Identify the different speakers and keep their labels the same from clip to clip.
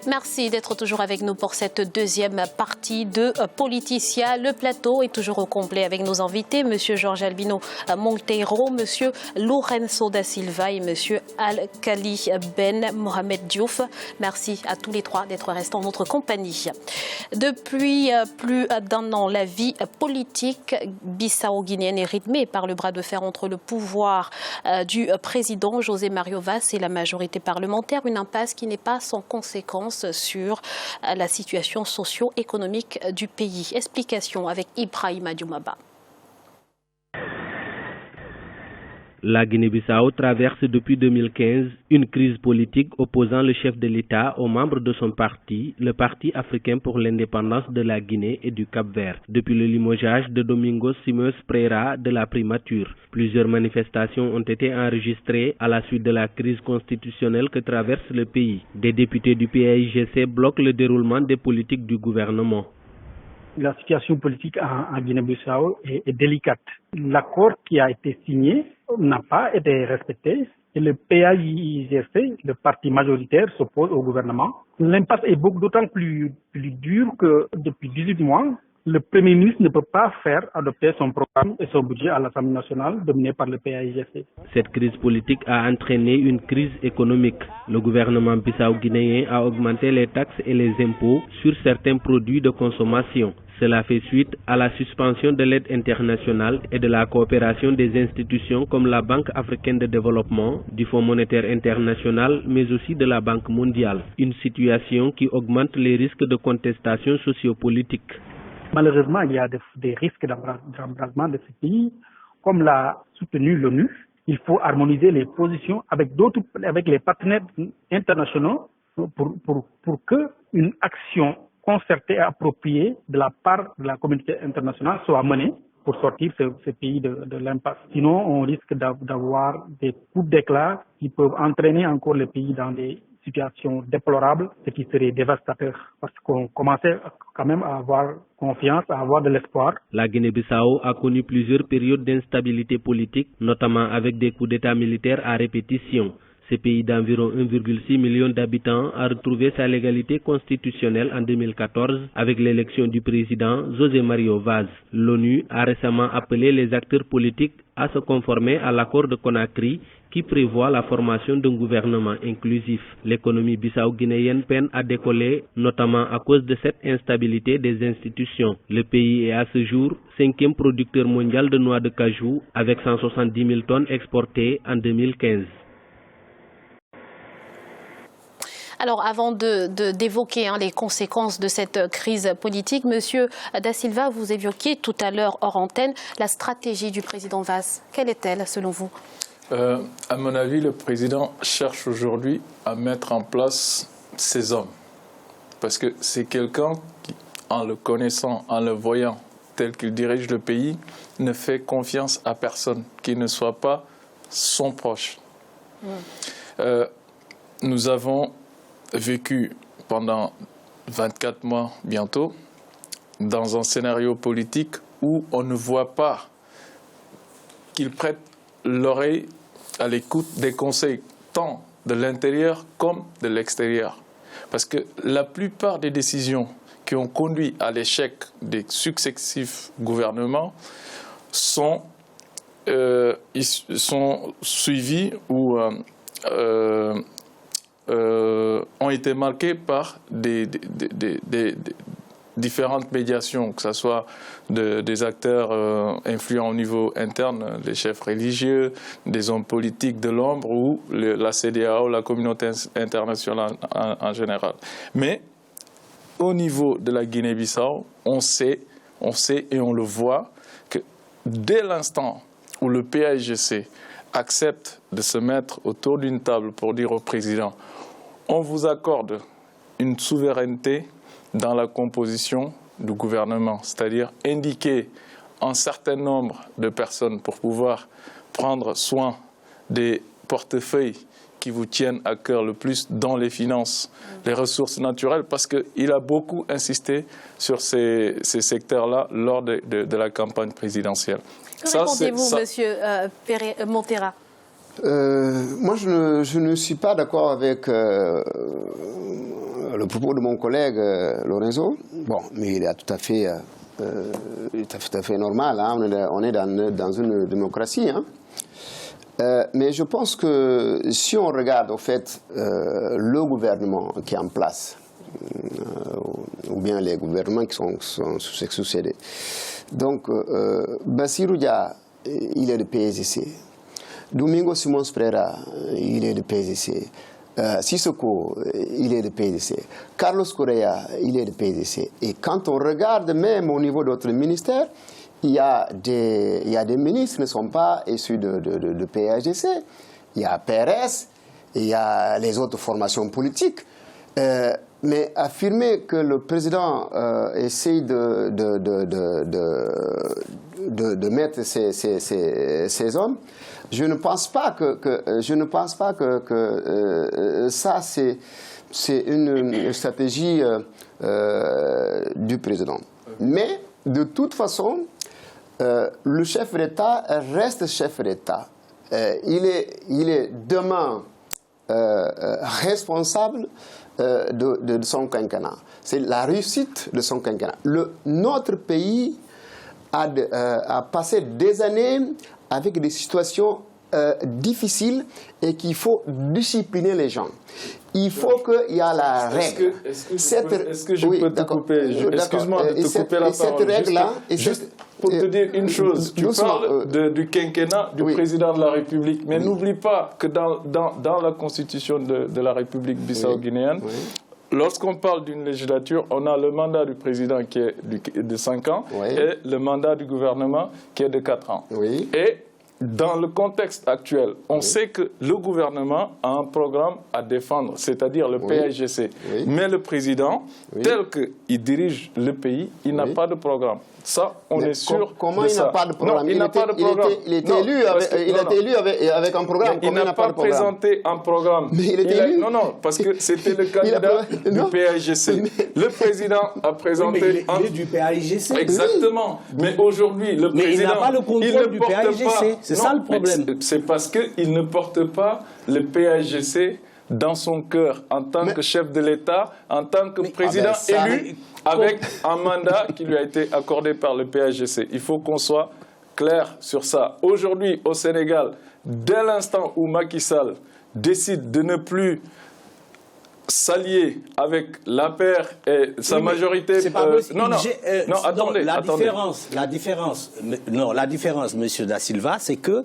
Speaker 1: Merci d'être toujours avec nous pour cette deuxième partie de Politicien. Le plateau est toujours au complet avec nos invités, Monsieur Jorge Albino Monteiro, Monsieur Lourenço da Silva et Monsieur Al-Khali Ben Mohamed Diouf. Merci à tous les trois d'être restés en notre compagnie. Depuis plus d'un an, la vie politique bissau-guinéenne est rythmée par le bras de fer entre le pouvoir du président José Mario Vaz et la majorité parlementaire, une impasse qui n'est pas sans conséquences sur la situation socio-économique du pays. Explication avec Ibrahima Dioumaba.
Speaker 2: La Guinée-Bissau traverse depuis 2015 une crise politique opposant le chef de l'État aux membres de son parti, le Parti africain pour l'indépendance de la Guinée et du Cap-Vert, depuis le limogeage de Domingos Simões Pereira de la primature. Plusieurs manifestations ont été enregistrées à la suite de la crise constitutionnelle que traverse le pays. Des députés du PAIGC bloquent le déroulement des politiques du gouvernement.
Speaker 3: La situation politique en Guinée-Bissau est délicate. L'accord qui a été signé n'a pas été respecté et le PAIGC, le parti majoritaire, s'oppose au gouvernement. L'impasse est d'autant plus dure que depuis 18 mois, le Premier ministre ne peut pas faire adopter son programme et son budget à l'Assemblée nationale dominé par le PAIGC.
Speaker 2: Cette crise politique a entraîné une crise économique. Le gouvernement bissau-guinéen a augmenté les taxes et les impôts sur certains produits de consommation. Cela fait suite à la suspension de l'aide internationale et de la coopération des institutions comme la Banque africaine de développement, du Fonds monétaire international, mais aussi de la Banque mondiale. Une situation qui augmente les risques de contestation sociopolitique.
Speaker 3: Malheureusement, il y a des risques d'embrasement de ce pays. Comme l'a soutenu l'ONU, il faut harmoniser les positions avec les partenaires internationaux pour que une action concertée et appropriée de la part de la communauté internationale soit menée pour sortir ce pays de l'impasse. Sinon, on risque d'avoir des coups d'éclat qui peuvent entraîner encore le pays dans des situations déplorables, ce qui serait dévastateur parce qu'on commençait quand même à avoir confiance, à avoir de l'espoir.
Speaker 2: La Guinée-Bissau a connu plusieurs périodes d'instabilité politique, notamment avec des coups d'État militaires à répétition. Ce pays d'environ 1,6 million d'habitants a retrouvé sa légalité constitutionnelle en 2014 avec l'élection du président José Mario Vaz. L'ONU a récemment appelé les acteurs politiques à se conformer à l'accord de Conakry qui prévoit la formation d'un gouvernement inclusif. L'économie bissau-guinéenne peine à décoller, notamment à cause de cette instabilité des institutions. Le pays est à ce jour 5e producteur mondial de noix de cajou avec 170 000 tonnes exportées en 2015.
Speaker 1: Alors, avant d'évoquer les conséquences de cette crise politique, Monsieur Da Silva, vous évoquiez tout à l'heure hors antenne la stratégie du président Vaz. Quelle est-elle, selon vous?
Speaker 4: À mon avis, le président cherche aujourd'hui à mettre en place ses hommes. Parce que c'est quelqu'un qui, en le connaissant, en le voyant tel qu'il dirige le pays, ne fait confiance à personne qui ne soit pas son proche. Nous avons vécu pendant 24 mois bientôt dans un scénario politique où on ne voit pas qu'il prête l'oreille à l'écoute des conseils tant de l'intérieur comme de l'extérieur. Parce que la plupart des décisions qui ont conduit à l'échec des successifs gouvernements sont suivies ou ont été marqués par des différentes médiations, que ce soit des acteurs influents au niveau interne, les chefs religieux, des hommes politiques de l'ombre ou la CEDEAO, la communauté internationale en général. Mais au niveau de la Guinée-Bissau, on sait et on le voit que dès l'instant où le PAIGC accepte de se mettre autour d'une table pour dire au président « on vous accorde une souveraineté dans la composition du gouvernement », c'est-à-dire indiquer un certain nombre de personnes pour pouvoir prendre soin des portefeuilles qui vous tiennent à cœur le plus dans les finances, les ressources naturelles, parce qu'il a beaucoup insisté sur ces secteurs-là lors de la campagne présidentielle.
Speaker 1: Que répondez-vous, Monsieur Monteiro?
Speaker 5: Moi, je ne suis pas d'accord avec le propos de mon collègue Lorenzo, bon, mais il est tout à fait normal. Hein, on est dans une démocratie. Hein. Mais je pense que si on regarde au fait le gouvernement qui est en place, ou bien les gouvernements qui sont succédés, donc Bassirou Dia, il est de PSDC. Domingo Simões Pereira, il est de PSDC. Sissoko, il est de PSDC. Carlos Correa, il est de PSDC. Et quand on regarde même au niveau d'autres ministères, il y a des ministres qui ne sont pas issus de PSDC. Il y a PRS, il y a les autres formations politiques. Mais affirmer que le président essaye de mettre ces hommes, je ne pense pas que ça c'est une stratégie du président. Mais de toute façon, le chef d'État reste chef d'État. Il est demain responsable de son quinquennat. C'est la réussite de son quinquennat. Notre pays a passé des années avec des situations difficiles et qu'il faut discipliner les gens. Il faut qu'il y ait la règle.
Speaker 4: Est-ce que je peux te couper? Excuse-moi de te couper la parole. Juste pour te dire une chose. Tu parles du quinquennat du président de la République. Mais n'oublie pas que dans la constitution de la République bissau-guinéenne, lorsqu'on parle d'une législature, on a le mandat du président qui est de 5 ans et le mandat du gouvernement qui est de 4 ans. Et dans le contexte actuel, on sait que le gouvernement a un programme à défendre, c'est-à-dire le PAIGC. Mais le président, tel qu'il dirige le pays, il n'a pas de programme. Ça, on est sûr.
Speaker 5: Comment il n'a pas de programme?
Speaker 4: Non, il n'a pas de programme.
Speaker 5: Il a été élu avec un programme.
Speaker 4: Il n'a pas présenté un programme.
Speaker 5: Mais il était élu.
Speaker 4: Non, parce que c'était le candidat du PAIGC. Le président a présenté
Speaker 6: il est du PAIGC.
Speaker 4: Exactement. Mais aujourd'hui, le président...
Speaker 6: Mais il n'a pas le contrôle du PAIGC. C'est ça le problème.
Speaker 4: C'est parce qu'il ne porte pas le PAIGC dans son cœur, en tant que chef de l'État, en tant que président élu, avec un mandat qui lui a été accordé par le PAIGC. Il faut qu'on soit clair sur ça. Aujourd'hui, au Sénégal, dès l'instant où Macky Sall décide de ne plus s'allier avec l'APR et sa majorité...
Speaker 6: C'est pas possible.
Speaker 4: Attendez.
Speaker 6: La différence, monsieur Da Silva, c'est que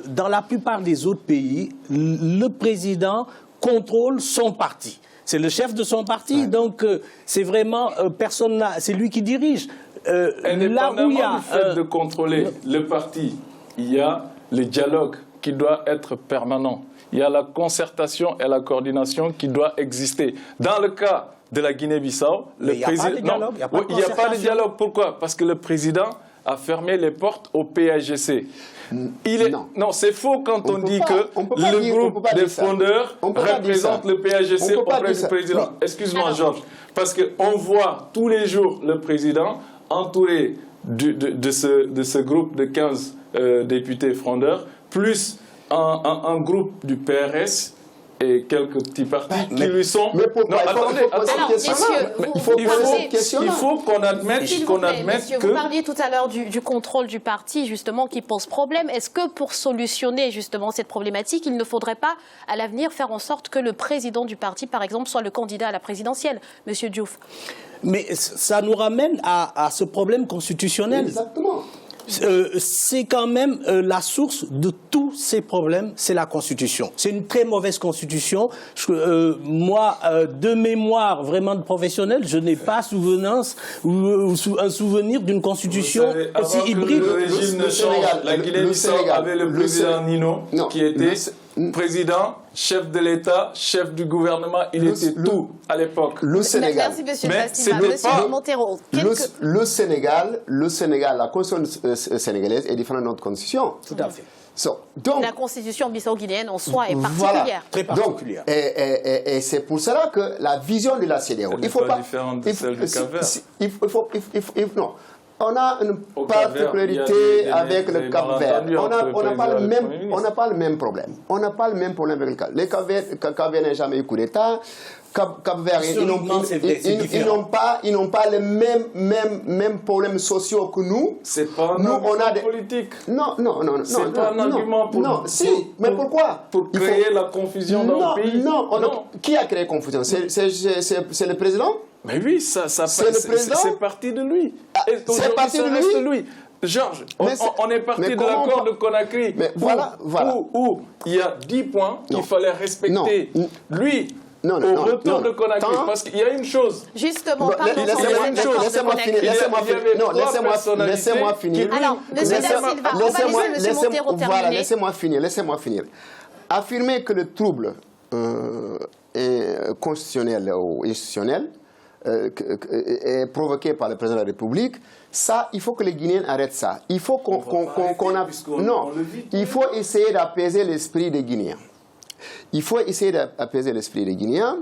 Speaker 6: dans la plupart des autres pays, le président contrôle son parti. C'est le chef de son parti, donc c'est vraiment personne là, c'est lui qui dirige.
Speaker 4: Indépendamment du fait de contrôler le parti, il y a le dialogue qui doit être permanent. Il y a la concertation et la coordination qui doit exister. Dans le cas de la Guinée-Bissau, le président... Il n'y a pas de dialogue. Pourquoi? Parce que le président a fermé les portes au PAIGC. Non, c'est faux quand on dit que le groupe des fondeurs représente le PAIGC auprès du président. Excuse-moi, Georges, parce qu'on voit tous les jours le président entouré de ce groupe de 15 députés frondeurs, plus un groupe du PRS et quelques petits partis qui lui sont...
Speaker 5: Mais pourquoi?
Speaker 4: Il faut qu'on admette que...
Speaker 1: Vous parliez tout à l'heure du contrôle du parti, justement, qui pose problème. Est-ce que pour solutionner, justement, cette problématique, il ne faudrait pas, à l'avenir, faire en sorte que le président du parti, par exemple, soit le candidat à la présidentielle, Monsieur Diouf?
Speaker 6: Mais ça nous ramène à ce problème constitutionnel.
Speaker 5: Exactement.
Speaker 6: C'est quand même la source de tous ces problèmes, c'est la Constitution. C'est une très mauvaise Constitution. Moi, de mémoire vraiment de professionnel, je n'ai pas souvenance ou un souvenir d'une Constitution aussi hybride.
Speaker 4: Le régime ne change. La Guinée-Bissau avait le président Nino qui était président, chef de l'État, chef du gouvernement, il était tout à l'époque.
Speaker 5: Le Sénégal.
Speaker 1: Merci, monsieur Monsieur Montero.
Speaker 5: Le Sénégal, la constitution sénégalaise est différente de notre constitution.
Speaker 6: Tout à fait.
Speaker 5: Donc,
Speaker 1: la constitution bissau-guinéenne en soi est particulière.
Speaker 6: Très particulière.
Speaker 5: Donc, et c'est pour cela que la vision de la CEDEAO,
Speaker 4: il faut pas différente de celle du Cap-Vert.
Speaker 5: Non. On a une particularité avec le Cap-Vert. On n'a pas le même problème. On n'a pas le même problème avec le Cap-Vert. Les Cap-Vert n'ont jamais eu coup d'État. Cap-Vert, ils n'ont pas les mêmes problèmes sociaux que nous.
Speaker 4: C'est pas un argument politique.
Speaker 5: Non.
Speaker 4: C'est pas un argument politique.
Speaker 5: Non, si. Mais pourquoi?
Speaker 4: Pour créer la confusion dans le pays.
Speaker 5: Non. Qui a créé confusion? C'est le président?
Speaker 4: Mais oui, c'est parti de lui.
Speaker 5: C'est parti de lui.
Speaker 4: Georges, on est parti de l'accord de Conakry où il y a 10 points qu'il fallait respecter. Lui, au retour de Conakry, parce qu'il y a une chose.
Speaker 1: Justement,
Speaker 5: laissez-moi finir.
Speaker 1: Alors, monsieur Da Silva, on va laisser M. Montero terminer.
Speaker 5: Laissez-moi finir. Affirmer que le trouble est constitutionnel ou institutionnel est provoqué par le président de la République, ça, il faut que les Guinéens arrêtent ça. Il faut il faut essayer d'apaiser l'esprit des Guinéens. Il faut essayer d'apaiser l'esprit des Guinéens.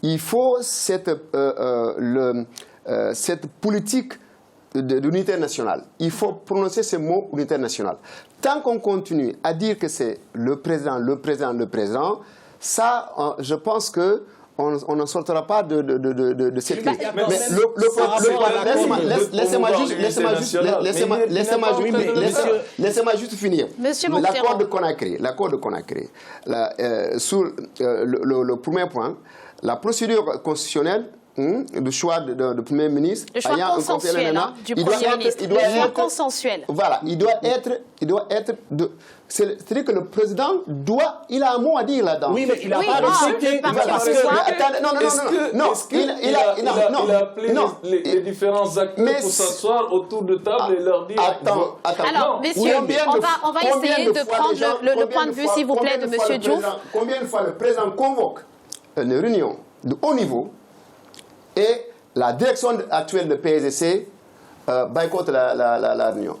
Speaker 5: Il faut cette politique d'unité nationale. Il faut prononcer ce mot unité nationale. Tant qu'on continue à dire que c'est le président, ça, je pense que on ne sortira pas de cette crise. Laissez-moi juste finir. L'accord de Conakry. Sur le premier point, la procédure constitutionnelle le choix du Premier ministre.
Speaker 1: Le choix consensuel du Premier ministre. Le choix consensuel.
Speaker 5: Voilà, il doit être c'est-à-dire que le président il a un mot à dire là-dedans.
Speaker 6: Oui, mais il n'a pas respecté.
Speaker 4: Il a appelé les différents acteurs pour s'asseoir autour de table et leur dire.
Speaker 1: Alors, messieurs, on va essayer de prendre le point de vue, s'il vous plaît, de M. Diouf.
Speaker 5: Combien de fois le président convoque une réunion de haut niveau et la direction actuelle de PSC boycotte la réunion.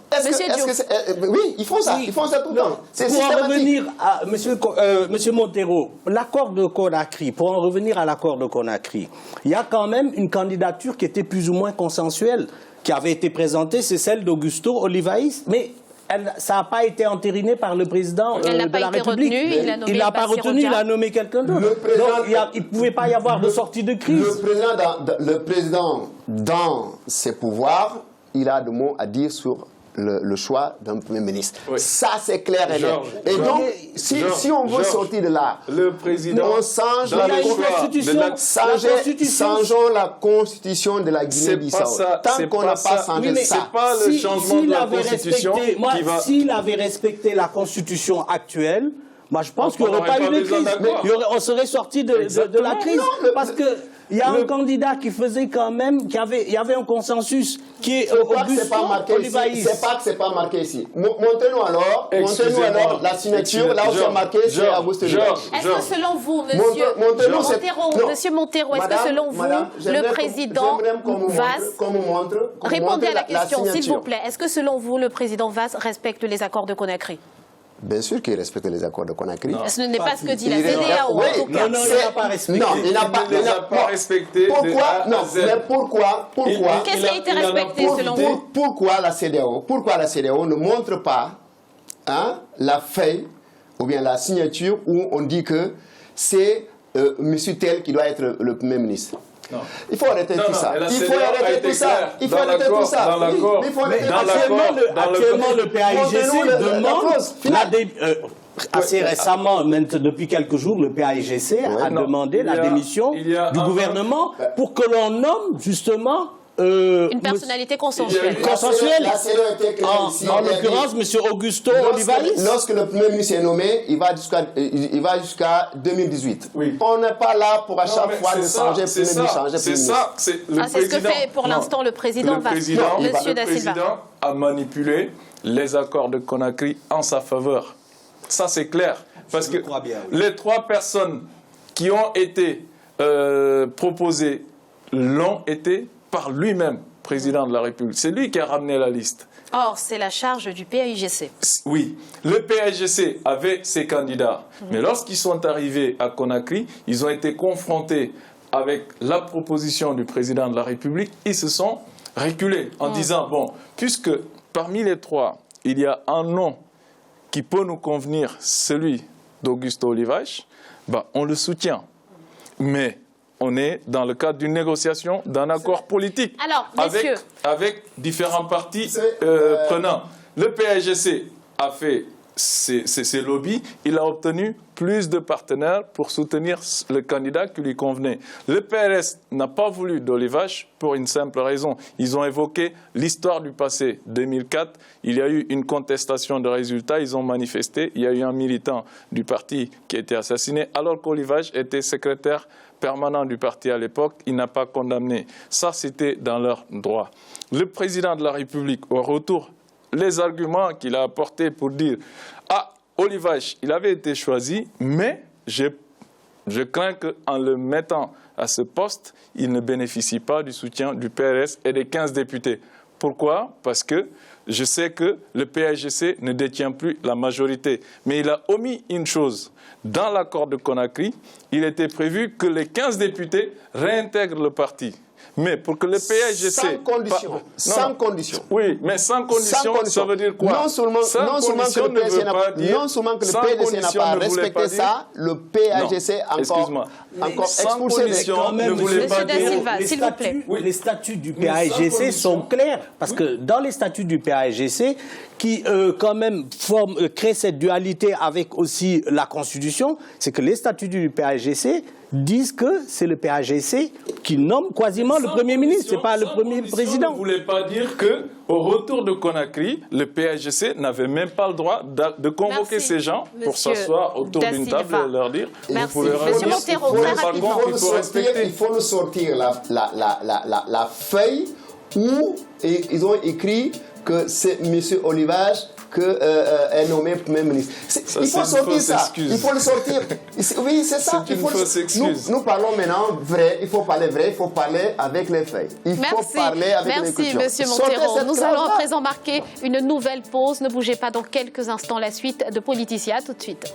Speaker 5: Oui, ils font ça tout le temps.
Speaker 6: Pour en revenir à Monsieur Montero, l'accord de Conakry, pour en revenir à l'accord de Conakry, il y a quand même une candidature qui était plus ou moins consensuelle, qui avait été présentée, c'est celle d'Augusto Olivaïs, mais ça n'a pas été entériné par le président de la République. Il n'a pas retenu, il a nommé quelqu'un d'autre. Donc il ne pouvait pas y avoir de sortie de crise.
Speaker 5: Le président, dans ses pouvoirs, il a des mots à dire sur le choix d'un Premier ministre. Oui. Ça, c'est clair et net. Et donc, si on veut sortir de là,
Speaker 4: le président,
Speaker 5: on change changeons la constitution de la Guinée-Bissau. Tant qu'on n'a pas changé ça.
Speaker 4: C'est pas le changement de la constitution qui va...
Speaker 6: S'il avait respecté la constitution actuelle, moi, je pense qu'il n'y aurait pas eu de crise. On serait sorti de la crise. Parce que il y a un candidat qui faisait quand même, il y avait un consensus qui est Augusto Olivaïs.
Speaker 5: C'est pas que c'est pas marqué ici. Montrez-nous alors la signature, là où c'est marqué, c'est Augusto Olivaïs.
Speaker 1: Est-ce que selon vous, Monsieur Montero, est-ce que selon vous, le président Vaz, répondez à la question, s'il vous plaît, est-ce que selon vous, le président Vaz respecte les accords de Conakry?
Speaker 5: Bien sûr qu'il respecte les accords de Conakry.
Speaker 1: Ce n'est pas ce que dit la CEDEAO, en tout cas.
Speaker 6: Non, il n'a pas respecté.
Speaker 5: Non, il n'a pas respecté. Pourquoi? Non, mais pourquoi?
Speaker 1: Qu'est-ce qui a été respecté selon vous?
Speaker 5: Pourquoi la CEDEAO ne montre pas la feuille ou bien la signature où on dit que c'est M. Tel qui doit être le Premier ministre? Non. Il faut arrêter tout ça.
Speaker 6: Actuellement, le PAIGC demande assez récemment, depuis quelques jours, le PAIGC a demandé la démission du gouvernement pour que l'on nomme justement
Speaker 1: une personnalité consensuelle.
Speaker 5: En
Speaker 1: l'occurrence,
Speaker 6: M. Augusto Olivaïs.
Speaker 5: Lorsque le Premier ministre est nommé, il va jusqu'à 2018. Oui. On n'est pas là pour à chaque fois de changer Premier ministre.
Speaker 4: C'est ça.
Speaker 1: C'est ce que fait pour l'instant le président.
Speaker 4: Le président a manipulé les accords de Conakry en sa faveur. Ça, c'est clair. Parce que les 3 personnes qui ont été proposées l'ont été par lui-même, président de la République. C'est lui qui a ramené la liste.
Speaker 1: Or, c'est la charge du PAIGC.
Speaker 4: Oui, le PAIGC avait ses candidats. Mais lorsqu'ils sont arrivés à Conakry, ils ont été confrontés avec la proposition du président de la République. Ils se sont reculer en disant, bon, puisque parmi les trois, il y a un nom qui peut nous convenir, celui d'Augusto Olivache, ben, on le soutient. Mais on est dans le cadre d'une négociation, d'un accord politique.
Speaker 1: Alors, messieurs,
Speaker 4: avec différents partis prenants. Le PAGC a fait ses lobbies, il a obtenu plus de partenaires pour soutenir le candidat qui lui convenait. Le PRS n'a pas voulu d'Olivache pour une simple raison. Ils ont évoqué l'histoire du passé. 2004, il y a eu une contestation de résultats, ils ont manifesté, il y a eu un militant du parti qui a été assassiné, alors qu'Olivache était secrétaire permanent du parti à l'époque, il n'a pas condamné. Ça, c'était dans leur droit. Le président de la République, au retour, les arguments qu'il a apportés pour dire « Ah, Olivache, il avait été choisi, mais je crains qu'en le mettant à ce poste, il ne bénéficie pas du soutien du PRS et des 15 députés. » Pourquoi? Parce que je sais que le PAGC ne détient plus la majorité. Mais il a omis une chose. Dans l'accord de Conakry, il était prévu que les 15 députés réintègrent le parti. Mais pour que le PAGC...
Speaker 5: Sans condition. Sans condition.
Speaker 4: Oui, mais sans condition, ça veut dire quoi?
Speaker 5: Non seulement que le PAGC n'a pas respecté ça, le PAGC encore expulsé les...
Speaker 6: Quand même,
Speaker 4: voulait pas dire...
Speaker 1: s'il vous plaît.
Speaker 6: Les statuts du PAGC sont clairs, parce que dans les statuts du PAGC, qui quand même créent cette dualité avec aussi la Constitution, c'est que les statuts du PAGC disent que c'est le PAGC qui nomme quasiment le Premier ministre, ce n'est pas le Premier président.
Speaker 4: Ne voulait pas dire qu'au retour de Conakry, le PAGC n'avait même pas le droit de convoquer ces gens pour s'asseoir autour d'une table et leur dire...
Speaker 1: Merci.
Speaker 4: Monsieur
Speaker 1: Montero, très rapidement.
Speaker 5: Il faut nous sortir la feuille où ils ont écrit que c'est M. Olivache est nommé Premier ministre. Il faut sortir ça. Il faut le sortir. Oui, c'est ça.
Speaker 4: C'est une fausse excuse.
Speaker 5: Nous parlons maintenant vrai. Il faut parler vrai. Il faut parler avec les faits. Il faut parler avec les
Speaker 1: Merci, Monsieur Montero. Nous allons à présent marquer une nouvelle pause. Ne bougez pas dans quelques instants la suite de Politicia. Tout de suite.